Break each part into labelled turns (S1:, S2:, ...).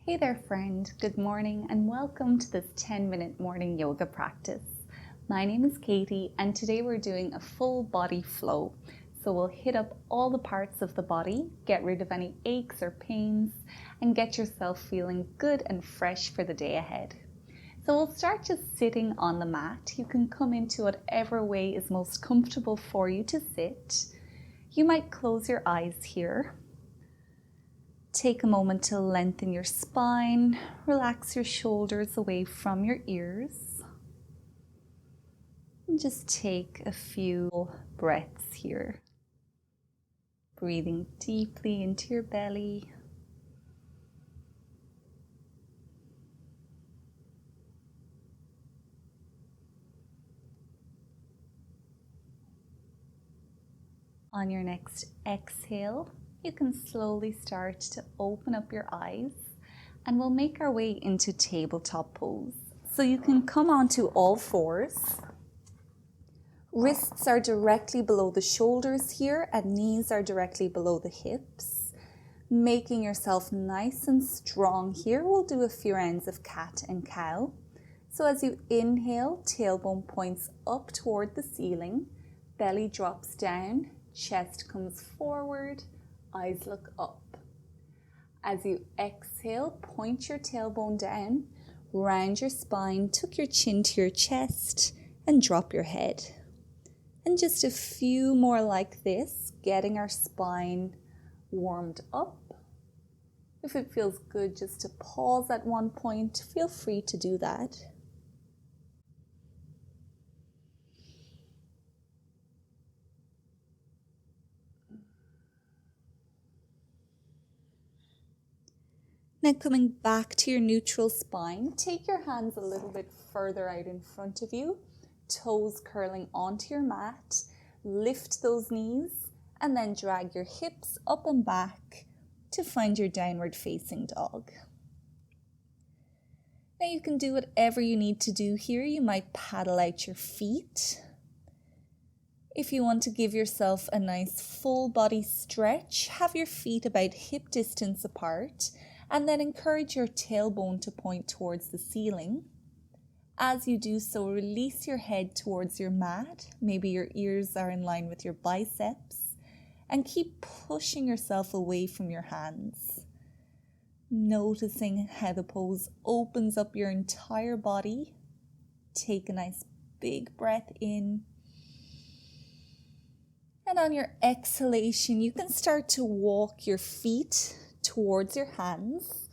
S1: Hey there friend, good morning and welcome to this 10-minute morning yoga practice. My name is Katie and today we're doing a full body flow. So we'll hit up all the parts of the body, get rid of any aches or pains and get yourself feeling good and fresh for the day ahead. So we'll start just sitting on the mat. You can come into whatever way is most comfortable for you to sit. You might close your eyes here. Take a moment to lengthen your spine, relax your shoulders away from your ears. And just take a few breaths here. Breathing deeply into your belly. On your next exhale, you can slowly start to open up your eyes and we'll make our way into tabletop pose. So you can come onto all fours. Wrists are directly below the shoulders here and knees are directly below the hips. Making yourself nice and strong here, we'll do a few rounds of cat and cow. So as you inhale, tailbone points up toward the ceiling, belly drops down, chest comes forward, eyes look up. As you exhale, point your tailbone down, round your spine, tuck your chin to your chest, and drop your head. And just a few more like this, getting our spine warmed up. If it feels good just to pause at one point, feel free to do that. Now coming back to your neutral spine, take your hands a little bit further out in front of you, toes curling onto your mat, lift those knees and then drag your hips up and back to find your downward facing dog. Now you can do whatever you need to do here. You might paddle out your feet. If you want to give yourself a nice full body stretch, have your feet about hip distance apart and then encourage your tailbone to point towards the ceiling. As you do so, release your head towards your mat. Maybe your ears are in line with your biceps. And keep pushing yourself away from your hands. Noticing how the pose opens up your entire body. Take a nice big breath in. And on your exhalation, you can start to walk your feet towards your hands,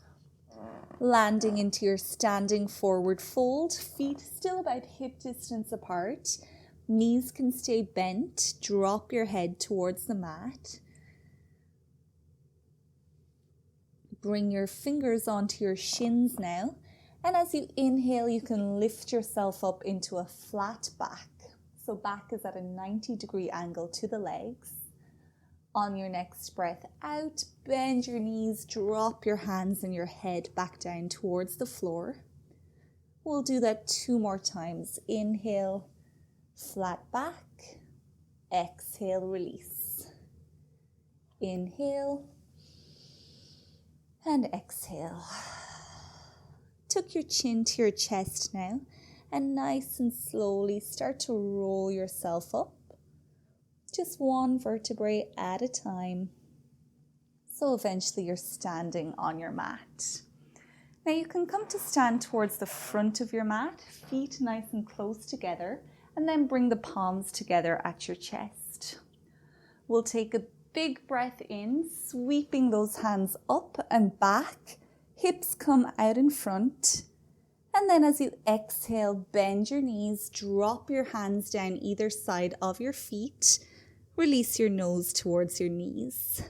S1: landing into your standing forward fold, feet still about hip distance apart, knees can stay bent, drop your head towards the mat. Bring your fingers onto your shins now, and as you inhale, you can lift yourself up into a flat back. So back is at a 90-degree angle to the legs. On your next breath out, bend your knees, drop your hands and your head back down towards the floor. We'll do that 2 more times. Inhale, flat back. Exhale, release. Inhale and exhale. Tuck your chin to your chest now and nice and slowly start to roll yourself up. Just one vertebrae at a time. So eventually you're standing on your mat. Now you can come to stand towards the front of your mat, feet nice and close together, and then bring the palms together at your chest. We'll take a big breath in, sweeping those hands up and back. Hips come out in front. And then as you exhale, bend your knees, drop your hands down either side of your feet. Release your nose towards your knees.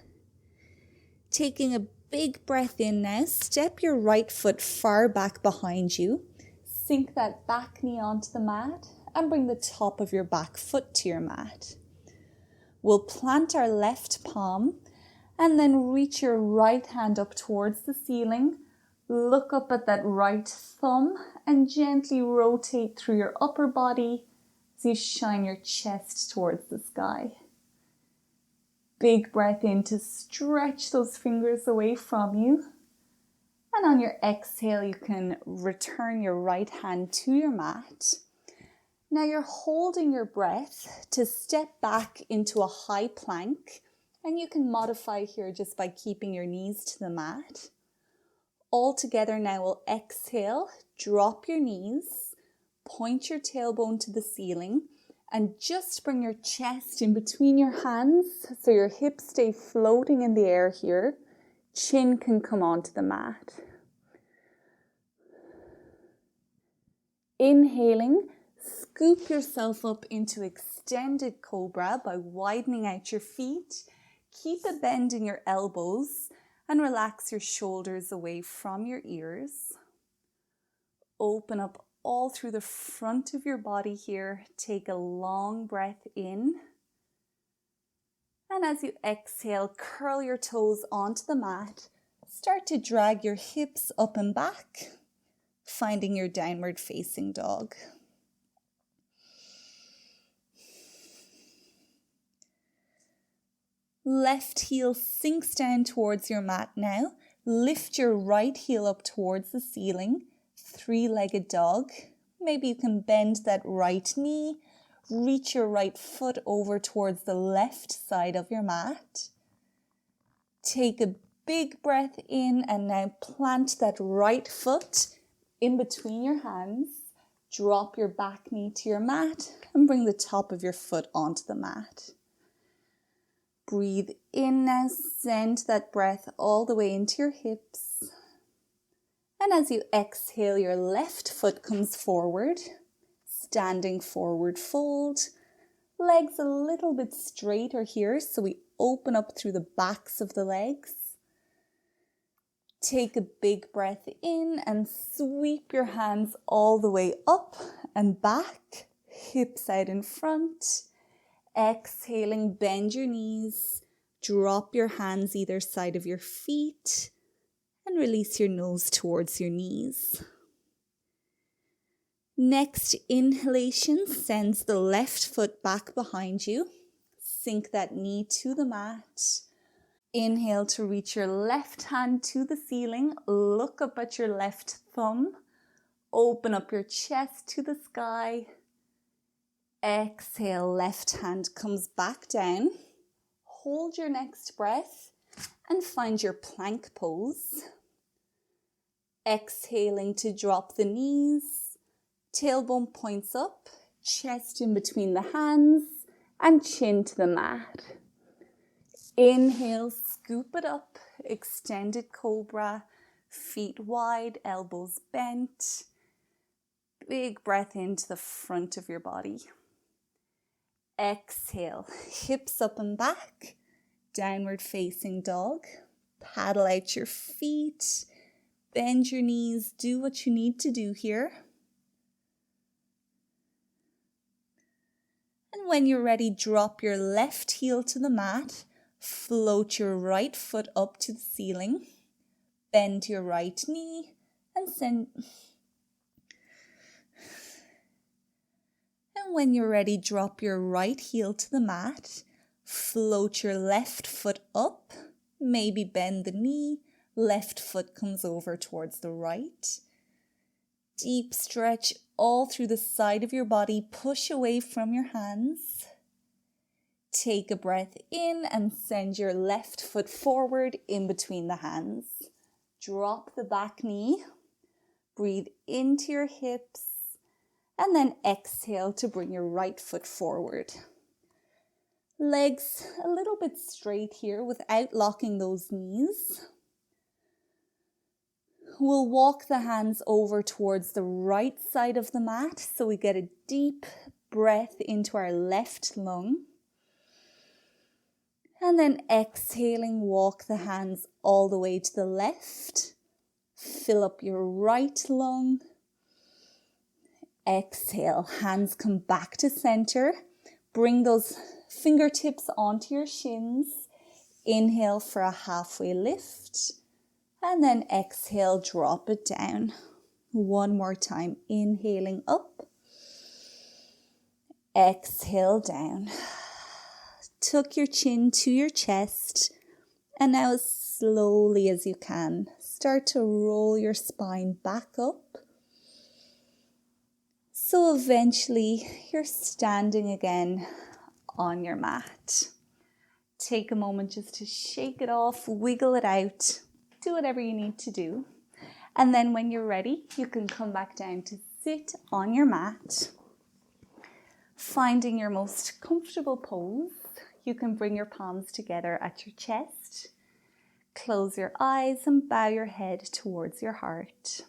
S1: Taking a big breath in now, step your right foot far back behind you. Sink that back knee onto the mat and bring the top of your back foot to your mat. We'll plant our left palm and then reach your right hand up towards the ceiling. Look up at that right thumb and gently rotate through your upper body as you shine your chest towards the sky. Big breath in to stretch those fingers away from you. And on your exhale, you can return your right hand to your mat. Now you're holding your breath to step back into a high plank, and you can modify here just by keeping your knees to the mat. All together now we'll exhale, drop your knees, point your tailbone to the ceiling, and just bring your chest in between your hands so your hips stay floating in the air here. Chin can come onto the mat. Inhaling, scoop yourself up into extended cobra by widening out your feet. Keep a bend in your elbows and relax your shoulders away from your ears. Open up all through the front of your body here. Take a long breath in. And as you exhale, curl your toes onto the mat. Start to drag your hips up and back, finding your downward facing dog. Left heel sinks down towards your mat now. Lift your right heel up towards the ceiling. Three-legged dog. Maybe you can bend that right knee. Reach your right foot over towards the left side of your mat. Take a big breath in and now plant that right foot in between your hands. Drop your back knee to your mat and bring the top of your foot onto the mat. Breathe in now, send that breath all the way into your hips. And as you exhale, your left foot comes forward, standing forward fold. Legs a little bit straighter here, so we open up through the backs of the legs. Take a big breath in and sweep your hands all the way up and back, hips out in front. Exhaling, bend your knees, drop your hands either side of your feet, and release your nose towards your knees. Next inhalation sends the left foot back behind you. Sink that knee to the mat. Inhale to reach your left hand to the ceiling. Look up at your left thumb. Open up your chest to the sky. Exhale, left hand comes back down. Hold your next breath and find your plank pose. Exhaling to drop the knees. Tailbone points up, chest in between the hands and chin to the mat. Inhale, scoop it up, extended cobra, feet wide, elbows bent. Big breath into the front of your body. Exhale, hips up and back, downward facing dog. Paddle out your feet, bend your knees, do what you need to do here. And when you're ready, drop your left heel to the mat, float your right foot up to the ceiling, bend your right knee, and send... And when you're ready, drop your right heel to the mat, float your left foot up, maybe bend the knee, left foot comes over towards the right. Deep stretch all through the side of your body, push away from your hands. Take a breath in and send your left foot forward in between the hands. Drop the back knee, breathe into your hips, and then exhale to bring your right foot forward. Legs a little bit straight here without locking those knees. We'll walk the hands over towards the right side of the mat so we get a deep breath into our left lung. And then exhaling, walk the hands all the way to the left. Fill up your right lung. Exhale, hands come back to center. Bring those fingertips onto your shins. Inhale for a halfway lift. And then exhale, drop it down. One more time, inhaling up. Exhale down. Tuck your chin to your chest. And now as slowly as you can, start to roll your spine back up. So eventually you're standing again on your mat. Take a moment just to shake it off, wiggle it out, do whatever you need to do. And then when you're ready, you can come back down to sit on your mat. Finding your most comfortable pose, you can bring your palms together at your chest. Close your eyes and bow your head towards your heart.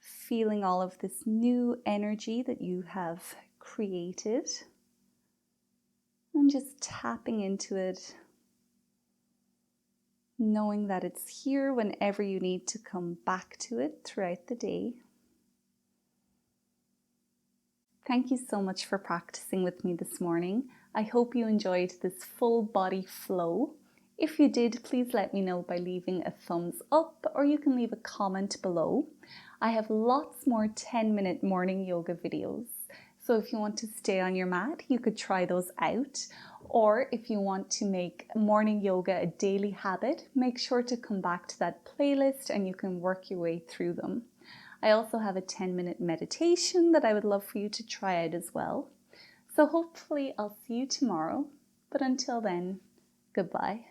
S1: Feeling all of this new energy that you have created and just tapping into it, knowing that it's here whenever you need to come back to it throughout the day. Thank you so much for practicing with me this morning. I hope you enjoyed this full body flow. If you did, please let me know by leaving a thumbs up, or you can leave a comment below. I have lots more 10-minute morning yoga videos. So if you want to stay on your mat, you could try those out. Or if you want to make morning yoga a daily habit, make sure to come back to that playlist and you can work your way through them. I also have a 10-minute meditation that I would love for you to try out as well. So hopefully I'll see you tomorrow. But until then, goodbye.